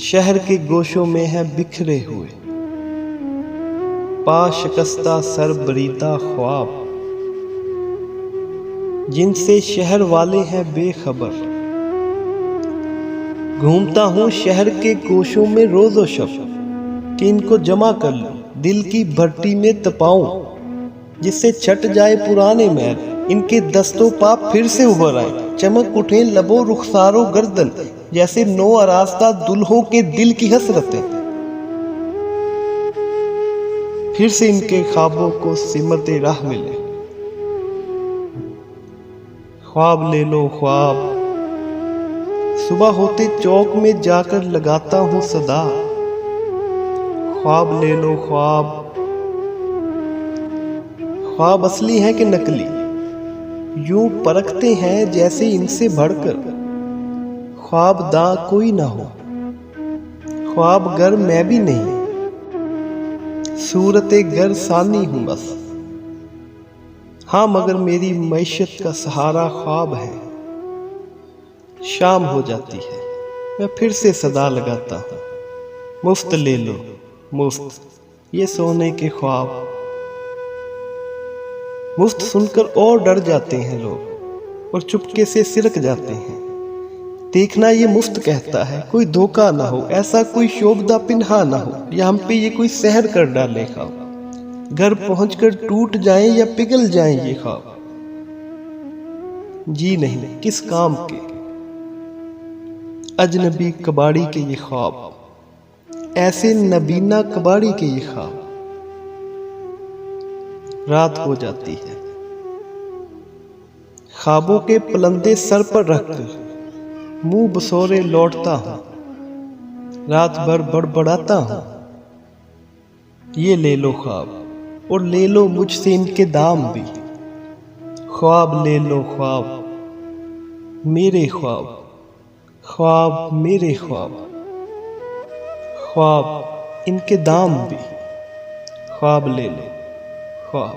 शहर के गोशों में है बिखरे हुए पा शिकस्ता सर बरीदा ख्वाब, जिनसे शहर वाले हैं बेखबर। घूमता हूँ शहर के गोशों में रोजो शब कि इनको जमा कर लूं, दिल की भट्टी में तपाऊं, जिससे छट जाए पुराने मैल, इनके दस्तों पाप फिर से उभर आए, चमक उठे लबो रुखसारो गर्दन, जैसे नो आरास्ता दुल्हों के दिल की हसरतें। फिर से इनके ख्वाबों को सिमते राह मिले। ख्वाब ले लो ख्वाब, सुबह होते चौक में जाकर लगाता हूँ सदा। ख्वाब ले लो ख्वाब, ख्वाब असली हैं कि नकली, यूं परखते हैं जैसे इनसे बढ़कर। ख्वाब दां कोई ना हो, ख्वाब गर मैं भी नहीं, सूरते गर सानी हूं बस। हाँ मगर मेरी मैशत का सहारा ख्वाब है। शाम हो जाती है, मैं फिर से सदा लगाता हूँ, मुफ्त ले लो मुफ्त ये सोने के ख्वाब। मुफ्त सुनकर और डर जाते हैं लोग और चुपके से सिरक जाते हैं। देखना ये मुफ्त कहता है, कोई धोखा ना हो, ऐसा कोई शोभदा पिन्हा ना हो, या हम पे ये कोई सहर कर डाले ख्वाब। घर पहुंचकर टूट जाएं या पिघल जाएं ये ख्वाब। जी नहीं किस काम के, अजनबी कबाड़ी के ये ख्वाब, ऐसे नबीना कबाड़ी के ये ख्वाब। रात हो जाती है, ख्वाबों के पलंदे सर पर रखकर मुंह बसोरे लौटता हूं, रात भर बड़बड़ाता हूं। ये ले लो ख्वाब और ले लो मुझसे इनके दाम भी। ख्वाब ले लो ख्वाब, मेरे ख्वाब, ख्वाब मेरे ख्वाब, ख्वाब इनके दाम भी। ख्वाब ले लो ख्वाब।